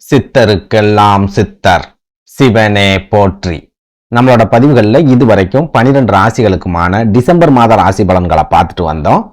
சித்தருக்கெல்லாம் சித்தர் சிவனே போற்றி. நம்மளோட பதிவுகளில் இதுவரைக்கும் 12 ராசிகளுக்குமான டிசம்பர் மாத ராசி பலன்களை பார்த்துட்டு வந்தோம்.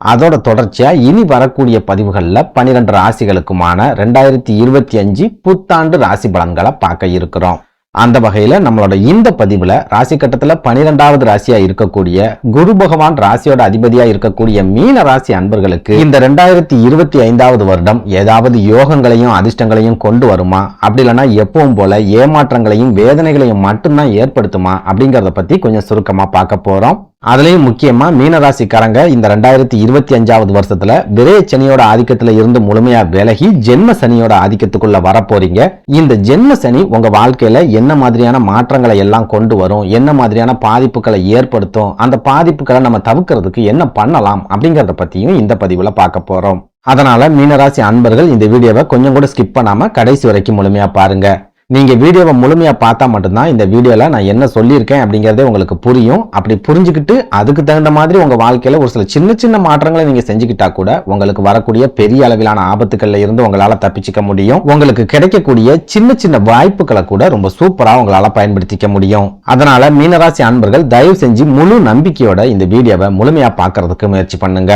அதோட தொடர்ச்சியா இனி வரக்கூடிய பதிவுகளில் 12 ராசிகளுக்குமான 2025 புத்தாண்டு ராசி பலன்களை பார்க்க இருக்கிறோம். அந்த வகையில நம்மளோட இந்த பதிவுல ராசி கட்டத்துல 12வது ராசியா இருக்கக்கூடிய குரு பகவான் ராசியோட அதிபதியா இருக்கக்கூடிய மீன ராசி அன்பர்களுக்கு இந்த 2025வது வருடம் ஏதாவது யோகங்களையும் அதிர்ஷ்டங்களையும் கொண்டு வருமா, அப்படி இல்லைன்னா எப்பவும் போல ஏமாற்றங்களையும் வேதனைகளையும் மட்டும்தான் ஏற்படுத்துமா அப்படிங்கறத பத்தி கொஞ்சம் சுருக்கமா பார்க்க போறோம். அதுலயும் முக்கியமா மீனராசிக்காரங்க இந்த 2025வது வருஷத்துல விரய சனியோட ஆதிக்கத்துல இருந்து முழுமையா விலகி ஜென்ம சனியோட ஆதிக்கத்துக்குள்ள வரப்போறீங்க. இந்த ஜென்ம சனி உங்க வாழ்க்கையில என்ன மாதிரியான மாற்றங்களை எல்லாம் கொண்டு வரும், என்ன மாதிரியான பாதிப்புகளை ஏற்படுத்தும், அந்த பாதிப்புகளை நம்ம தவிர்க்கிறதுக்கு என்ன பண்ணலாம் அப்படிங்கறத பத்தியும் இந்த பதிவுல பார்க்க போறோம். அதனால மீனராசி அன்பர்கள் இந்த வீடியோவை கொஞ்சம் கூட ஸ்கிப் பண்ணாம கடைசி வரைக்கும் முழுமையா பாருங்க. நீங்க வீடியோவை முழுமையா பார்த்தா மட்டும்தான் இந்த வீடியோல நான் என்ன சொல்லியிருக்கேன் அப்படிங்கறதே உங்களுக்கு புரியும். அப்படி புரிஞ்சுக்கிட்டு அதுக்கு தகுந்த மாதிரி உங்க வாழ்க்கையில ஒரு சில சின்ன சின்ன மாற்றங்களை நீங்க செஞ்சுக்கிட்டா கூட உங்களுக்கு வரக்கூடிய பெரிய அளவிலான ஆபத்துக்கள்ல இருந்து உங்களால தப்பிச்சுக்க முடியும். உங்களுக்கு கிடைக்கக்கூடிய சின்ன சின்ன வாய்ப்புகளை கூட ரொம்ப சூப்பரா உங்களால பயன்படுத்திக்க முடியும். அதனால மீனராசி அன்பர்கள் தயவு செஞ்சு முழு நம்பிக்கையோட இந்த வீடியோவை முழுமையா பார்க்கறதுக்கு முயற்சி பண்ணுங்க.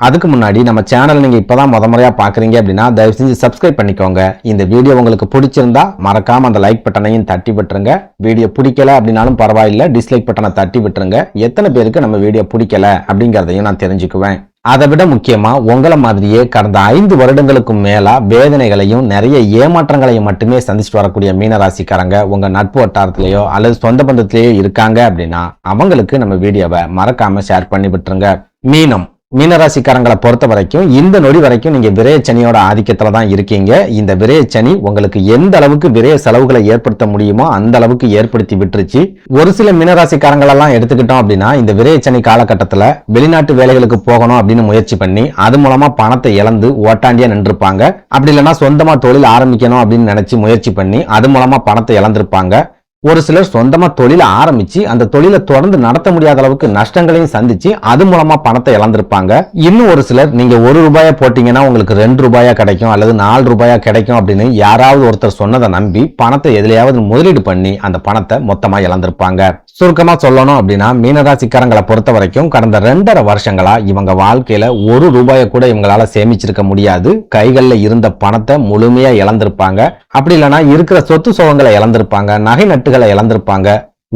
அதுக்கு முன்னாடி நம்ம சேனல் நீங்க இப்பதான் முறையா பாக்குறீங்க அப்படின்னா தயவு செஞ்சு சப்ஸ்கிரைப் பண்ணிக்கோங்க. இந்த வீடியோ உங்களுக்கு பிடிச்சிருந்தா மறக்காம அந்த லைக் பட்டனையும் தட்டி விட்டுருங்க. வீடியோ பிடிக்கல அப்படின்னாலும் பரவாயில்ல, டிஸ்லைக் பட்டனை தட்டி விட்டுருங்க. எத்தனை பேருக்கு நம்ம வீடியோ பிடிக்கல அப்படிங்கறதையும் நான் தெரிஞ்சுக்குவேன். அதை விட முக்கியமா உங்களை மாதிரியே கடந்த 5 வருடங்களுக்கு மேலா வேதனைகளையும் நிறைய ஏமாற்றங்களையும் மட்டுமே சந்திச்சுட்டு வரக்கூடிய மீனராசிக்காரங்க உங்க நட்பு வட்டாரத்திலேயோ அல்லது சொந்த பந்தத்திலேயோ இருக்காங்க அப்படின்னா அவங்களுக்கு நம்ம வீடியோவை மறக்காம ஷேர் பண்ணி விட்டுருங்க. மீனராசிக்காரங்களை பொறுத்த வரைக்கும் இந்த நொடி வரைக்கும் நீங்க விரய சனியோட ஆதிக்கத்துல தான் இருக்கீங்க. இந்த விரய சனி உங்களுக்கு எந்த அளவுக்கு விரய செலவுகளை ஏற்படுத்த முடியுமோ அந்த அளவுக்கு ஏற்படுத்தி விட்டுருச்சு. ஒரு சில மீனராசிக்காரங்களெல்லாம் எடுத்துக்கிட்டோம் அப்படின்னா இந்த விரய சனி காலகட்டத்துல வெளிநாட்டு வேலைகளுக்கு போகணும் அப்படின்னு முயற்சி பண்ணி அது மூலமா பணத்தை இழந்து ஓட்டாண்டியா நின்றுப்பாங்க. அப்படி இல்லைன்னா சொந்தமா தொழில் ஆரம்பிக்கணும் அப்படின்னு நினைச்சு முயற்சி பண்ணி அது மூலமா பணத்தை இழந்திருப்பாங்க. ஒரு சிலர் சொந்தமா தொழில ஆரம்பிச்சு அந்த தொழிலை தொடர்ந்து நடத்த முடியாத அளவுக்கு நஷ்டங்களையும் சந்திச்சு அது மூலமா பணத்தை இழந்திருப்பாங்க. இன்னும் ஒரு சிலர் நீங்க ₹1 போட்டீங்கன்னா உங்களுக்கு ₹2 கிடைக்கும் அல்லது ₹4 கிடைக்கும் அப்படின்னு யாராவது ஒருத்தர் சொன்னதை நம்பி பணத்தை எதிலையாவது முதலீடு பண்ணி அந்த பணத்தை மொத்தமா இழந்திருப்பாங்க. சுருக்கமா சொல்லணும் அப்படின்னா மீனராசிக்காரங்களை பொறுத்த வரைக்கும் கடந்த 2.5 வருஷங்களா இவங்க வாழ்க்கையில ₹1 கூட இவங்களால சேமிச்சிருக்க முடியாது. கைகள்ல இருந்த பணத்தை முழுமையா இழந்திருப்பாங்க. அப்படி இல்லைன்னா இருக்கிற சொத்து சுகங்களை இழந்திருப்பாங்க, நகை நட்டுகளை இழந்திருப்பாங்க.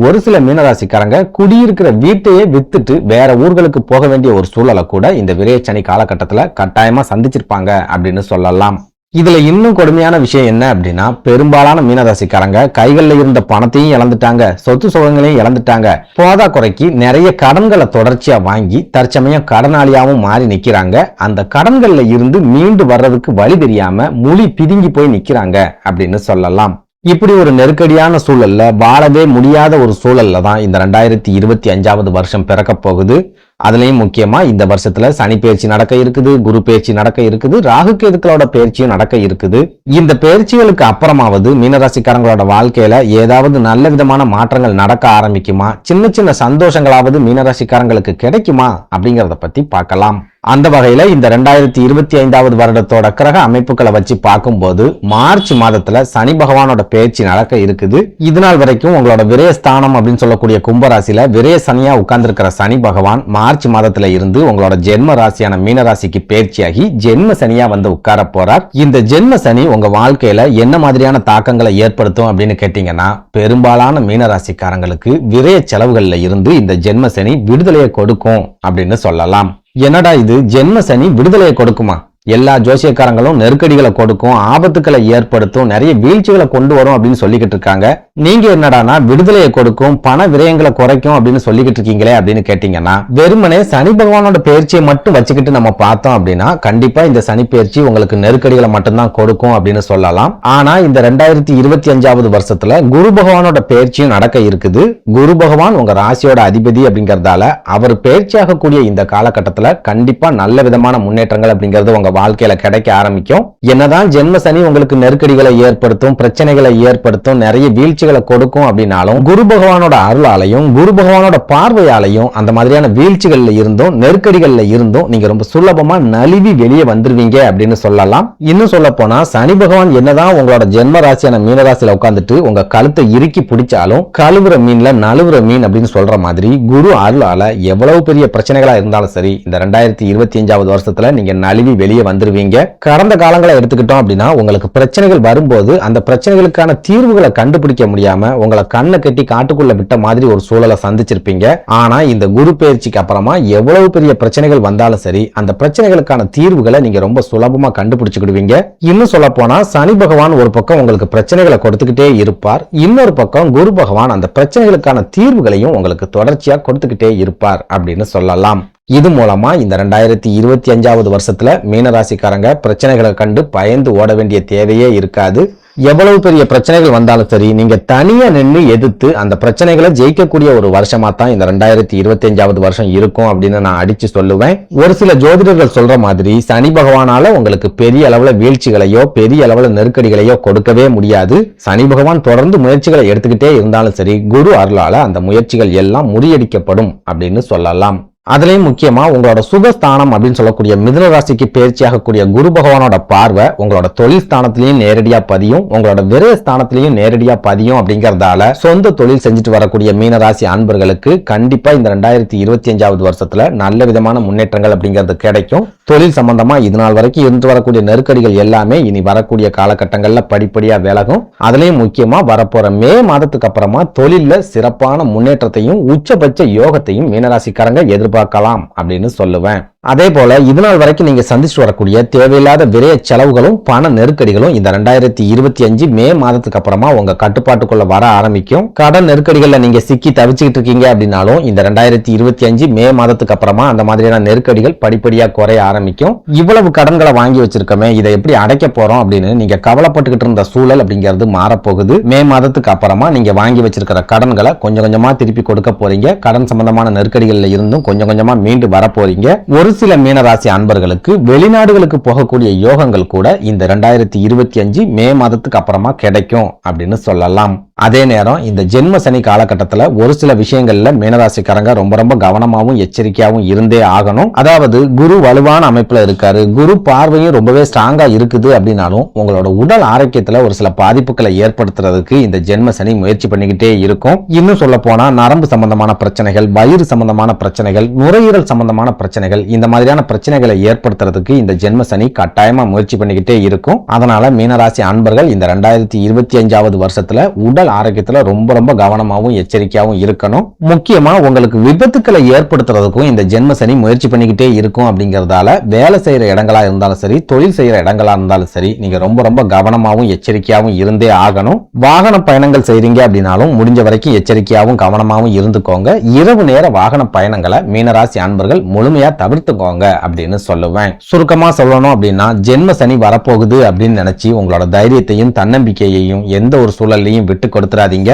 ஒரு சில மீனராசிக்காரங்க குடியிருக்கிற வீட்டையே வித்துட்டு வேற ஊர்களுக்கு போக வேண்டிய ஒரு சூழலை கூட இந்த விரயச்சனி காலகட்டத்துல கட்டாயமா சந்திச்சிருப்பாங்க அப்படின்னு சொல்லலாம். இதுல இன்னும் கொடுமையான விஷயம் என்ன அப்படின்னா பெரும்பாலான மீனராசிக்காரங்க கைகள்ல இருந்த பணத்தையும் இழந்துட்டாங்க, சொத்து சுகங்களையும் இழந்துட்டாங்க. போதா குறைக்கு நிறைய கடன்களை தொடர்ச்சியா வாங்கி தற்சமயம் கடனாளியாவும் மாறி நிக்கிறாங்க. அந்த கடன்கள்ல இருந்து மீண்டு வர்றதுக்கு வழி தெரியாம முழி பிதுங்கி போய் நிக்கிறாங்க அப்படின்னு சொல்லலாம். இப்படி ஒரு நெருக்கடியான சூழல்ல வாழவே முடியாத ஒரு சூழல்ல தான் இந்த 2025வது வருஷம் பிறக்க போகுது. அதுலயும் முக்கியமா இந்த வருஷத்துல சனி பயிற்சி நடக்க இருக்குது, குரு பயிற்சி நடக்க இருக்குது, ராகு கேதுக்களோட பயிற்சியும் நடக்க இருக்குது. இந்த பயிற்சிகளுக்கு அப்புறமாவது மீனராசிக்காரங்களோட வாழ்க்கையில ஏதாவது நல்ல விதமான மாற்றங்கள் நடக்க ஆரம்பிக்குமா, சின்ன சின்ன சந்தோஷங்களாவது மீனராசிக்காரங்களுக்கு கிடைக்குமா அப்படிங்கறத பத்தி பார்க்கலாம். அந்த வகையில இந்த 2025வது வருடத்தோட கிரக அமைப்புகளை வச்சு பார்க்கும்போது மார்ச் மாதத்துல சனி பகவானோட பயிற்சி நடக்க இருக்குது. இதுநாள் வரைக்கும் உங்களோட விரயஸ்தானம் அப்படின்னு சொல்லக்கூடிய கும்பராசியில விரய சனியா உட்கார்ந்திருக்கிற சனி பகவான் மார்ச் மாதத்துல இருந்து உங்களோட ஜென்ம ராசியான மீனராசிக்கு பயிற்சியாகி ஜென்ம சனியா வந்து உட்கார போறார். இந்த ஜென்ம சனி உங்க வாழ்க்கையில என்ன மாதிரியான தாக்கங்களை ஏற்படுத்தும் அப்படின்னு கேட்டீங்கன்னா பெரும்பாலான மீனராசிக்காரங்களுக்கு விரய செலவுகள்ல இருந்து இந்த ஜென்ம சனி விடுதலையை கொடுக்கும் அப்படின்னு சொல்லலாம். என்னடா இது ஜென்ம சனி விடுதலையை கொடுக்குமா? எல்லா ஜோசியக்காரங்களும் நெருக்கடிகளை கொடுக்கும், ஆபத்துக்களை ஏற்படுத்தும், நிறைய வீழ்ச்சிகளை கொண்டு வரும் அப்படின்னு சொல்லிக்கிட்டு இருக்காங்க. நீங்க என்னடானா விடுதலையை கொடுக்கும், பண விரயங்களை குறைக்கும் அப்படின்னு சொல்லிக்கிட்டு இருக்கீங்களே அப்படின்னு கேட்டீங்கன்னா வெறுமனே சனி பகவானோட பயிற்சியை மட்டும் வச்சுக்கிட்டு நம்ம பார்த்தோம் அப்படின்னா கண்டிப்பா இந்த சனி பயிற்சி உங்களுக்கு நெருக்கடிகளை மட்டும்தான் கொடுக்கும் அப்படின்னு சொல்லலாம். ஆனா இந்த 2025வது வருஷத்துல குரு பகவானோட பயிற்சியும் நடக்க இருக்குது. குரு பகவான் உங்க ராசியோட அதிபதி அப்படிங்கறதால அவர் பயிற்சியாக கூடிய இந்த காலகட்டத்துல கண்டிப்பா நல்ல விதமான முன்னேற்றங்கள் அப்படிங்கிறது உங்க வாழ்க்கையில கிடைக்க ஆரம்பிக்கும். என்னதான் ஜென்ம சனி உங்களுக்கு நெருக்கடிகளை ஏற்படுத்தும், பிரச்சனைகளை ஏற்படுத்தும், நிறைய வீழ்ச்சிகளை கொடுக்கும் அப்படின்னாலும் குரு பகவானோட அருளாலையும் குரு பகவானோட பார்வையாலையும் அந்த மாதிரியான வீழ்ச்சிகள்ல இருந்தும் நெருக்கடிகள்ல இருந்தும் நீங்க ரொம்ப சுலபமா நழுவி வெளியே வந்துருவீங்க அப்படின்னு சொல்லலாம். இன்னும் சொல்ல போனா சனி பகவான் என்னதான் உங்களோட ஜென்ம ராசியான மீன ராசியில உட்கார்ந்துட்டு உங்க கழுத்தை இறுக்கி பிடிச்சாலும் கழுவுற மீன்ல நழுவுற மீன் அப்படின்னு சொல்ற மாதிரி குரு அருளால எவ்வளவு பெரிய பிரச்சனைகளா இருந்தாலும் சரி இந்த 2025வது வருஷத்துல நீங்க நழுவி வெளியே வந்துருவீங்க. கடந்த காலங்களை எடுத்துக்கிட்டோம் அப்படின்னா உங்களுக்கு பிரச்சனைகள் வரும்போது அந்த பிரச்சனைகளுக்கான தீர்வுகளை கண்டுபிடிக்க முடியாம உங்களை கண்ணை கட்டி காட்டுக்குள்ள விட்ட மாதிரி ஒரு சூழலை சந்திச்சிருப்பீங்க. ஆனா இந்த குரு பயிற்சிக்கு அப்புறமா எவ்வளவு பெரிய பிரச்சனைகள் வந்தாலும் சரி அந்த பிரச்சனைகளுக்கான தீர்வுகளை நீங்க ரொம்ப சுலபமா கண்டுபிடிச்சுக்கிடுவீங்க. இன்னும் சொல்ல போனா சனி பகவான் ஒரு பக்கம் உங்களுக்கு பிரச்சனைகளை கொடுத்துக்கிட்டே இருப்பார், இன்னொரு பக்கம் குரு பகவான் அந்த பிரச்சனைகளுக்கான தீர்வுகளையும் உங்களுக்கு தொடர்ச்சியா கொடுத்துக்கிட்டே இருப்பார் அப்படின்னு சொல்லலாம். இது மூலமா இந்த 2025வது வருஷத்துல மீனராசிக்காரங்க பிரச்சனைகளை கண்டு பயந்து ஓட வேண்டிய தேவையே இருக்காது. எவ்வளவு பெரிய பிரச்சனைகள் வந்தாலும் சரி நீங்க தனியா நின்று எதிர்த்து அந்த பிரச்சனைகளை ஜெயிக்கக்கூடிய ஒரு வருஷமா தான் இந்த 2025வது வருஷம் இருக்கும் அப்படின்னு நான் அடிச்சு சொல்லுவேன். ஒரு சில ஜோதிடர்கள் சொல்ற மாதிரி சனி பகவானால உங்களுக்கு பெரிய அளவுல வீழ்ச்சிகளையோ பெரிய அளவுல நெருக்கடிகளையோ கொடுக்கவே முடியாது. சனி பகவான் தொடர்ந்து முயற்சிகளை எடுத்துக்கிட்டே இருந்தாலும் சரி குரு அருளால அந்த முயற்சிகள் எல்லாம் முறியடிக்கப்படும் அப்படின்னு சொல்லலாம். அதுலயும் முக்கியமா உங்களோட சுகஸ்தானம் அப்படின்னு சொல்லக்கூடிய மிதுன ராசிக்கு பயிற்சியாகக்கூடிய குரு பகவானோட பார்வை உங்களோட தொழில் ஸ்தானத்திலையும் நேரடியா பதியும், உங்களோட விரய ஸ்தானத்திலையும் நேரடியா பதியும். அப்படிங்கறதால சொந்த தொழில் செஞ்சுட்டு வரக்கூடிய மீனராசி அன்பர்களுக்கு கண்டிப்பா இந்த 2025வது வருஷத்துல நல்ல விதமான முன்னேற்றங்கள் அப்படிங்கிறது கிடைக்கும். தொழில் சம்பந்தமா இது நாள் வரைக்கும் இருந்து வரக்கூடிய நெருக்கடிகள் எல்லாமே இனி வரக்கூடிய காலகட்டங்கள்ல படிப்படியா விலகும். அதுலயும் முக்கியமா வரப்போற மே மாதத்துக்கு அப்புறமா தொழில்ல சிறப்பான முன்னேற்றத்தையும் உச்சபட்ச யோகத்தையும் மீனராசிக்காரங்க எதிர்பார்க்கலாம் அப்படின்னு சொல்லுவேன். அதே போல இது நாள் வரைக்கும் நீங்க சந்திச்சுட்டு வரக்கூடிய தேவையில்லாத விரைய செலவுகளும் பண நெருக்கடிகளும் இந்த 2025 மே மாதத்துக்கு அப்புறமா உங்க கட்டுப்பாட்டுக்குள்ள வர ஆரம்பிக்கும். கடன் நெருக்கடிகள்ல நீங்க சிக்கி தவிச்சுக்கிட்டு இருக்கீங்க அப்படின்னாலும் இந்த 2025 மே மாதத்துக்கு அப்புறமா அந்த மாதிரியான நெருக்கடிகள் படிப்படியா குறைய ஆரம்பிக்கும். இவ்வளவு கடன்களை வாங்கி வச்சிருக்கோமே இதை எப்படி அடைக்க போறோம் அப்படின்னு நீங்க கவலைப்பட்டுக்கிட்டு இருந்த சூழல் அப்படிங்கிறது மாறப்போகுது. மே மாதத்துக்கு அப்புறமா நீங்க வாங்கி வச்சிருக்கிற கடன்களை கொஞ்சம் கொஞ்சமா திருப்பி கொடுக்க போறீங்க. கடன் சம்பந்தமான நெருக்கடிகள்ல இருந்தும் கொஞ்சம் கொஞ்சமா மீண்டு வர போறீங்க. ஒரு சில மீனராசி அன்பர்களுக்கு வெளிநாடுகளுக்கு போகக்கூடிய யோகங்கள் கூட இந்த 2025 மே மாதத்துக்கு அப்புறமா கிடைக்கும் அப்படின்னு சொல்லலாம். அதே நேரம் இந்த ஜென்ம சனி காலகட்டத்துல ஒரு சில விஷயங்கள்ல மீனராசிக்காரங்க ரொம்ப ரொம்ப கவனமாவும் எச்சரிக்கையாவும் இருந்தே ஆகணும். அதாவது குரு வலுவான அமைப்புல இருக்காரு, குரு பார்வையும் ரொம்பவே ஸ்ட்ராங்கா இருக்குது அப்படின்னாலும் உங்களோட உடல் ஆரோக்கியத்துல ஒரு சில பாதிப்புகளை ஏற்படுத்துறதுக்கு இந்த ஜென்ம சனி முயற்சி பண்ணிக்கிட்டே இருக்கும். இன்னும் சொல்ல போனா நரம்பு சம்பந்தமான பிரச்சனைகள், வயிறு சம்பந்தமான பிரச்சனைகள், நுரையீரல் சம்பந்தமான பிரச்சனைகள், இந்த மாதிரியான பிரச்சனைகளை ஏற்படுத்துறதுக்கு இந்த ஜென்ம சனி கட்டாயமா முயற்சி பண்ணிக்கிட்டே இருக்கும். அதனால மீனராசி அன்பர்கள் இந்த 2025வது வருஷத்துல உடல் ஆரோக்கியத்துல ரொம்ப ரொம்ப கவனமாவும் எச்சரிக்கையாவும் இருக்கணும். முக்கியமா உங்களுக்கு விபத்துக்களை ஏற்படுத்துறதுக்கும் இந்த ஜென்ம சனி முயற்சி பண்ணிக்கிட்டே இருக்கும். அப்படிங்கறதால வேலை செய்யற இடங்களா இருந்தாலும் சரி தொழில் செய்யற இடங்களா இருந்தாலும் சரி நீங்க ரொம்ப ரொம்ப கவனமாவும் எச்சரிக்கையாவும் இருந்தே ஆகணும். வாகன பயணங்கள் செய்றீங்க அப்படின்னாலும் முடிஞ்ச வரைக்கும் எச்சரிக்கையாவும் கவனமாவும் இருந்துக்கோங்க. இரவு நேர வாகன பயணங்களை மீனராசி அன்பர்கள் முழுமையா தவிர்த்துக்கோங்க அப்படின்னு சொல்லுவேன். சுருக்கமா சொல்லணும் அப்படின்னா ஜென்ம சனி வரப்போகுது அப்படின்னு நினைச்சு உங்களோட தைரியத்தையும் தன்னம்பிக்கையையும் எந்த ஒரு சூழலையும் விட்டு கொடுத்துறாதீங்க.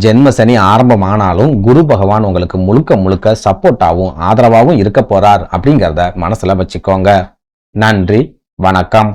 ஜென்ம சனி ஆரம்பமானாலும் குரு பகவான் உங்களுக்கு முழுக்க முழுக்க சப்போர்ட்டாவும் ஆதரவாகவும் இருக்க போறார் அப்படிங்கறத மனசுல வச்சுக்கோங்க. நன்றி, வணக்கம்.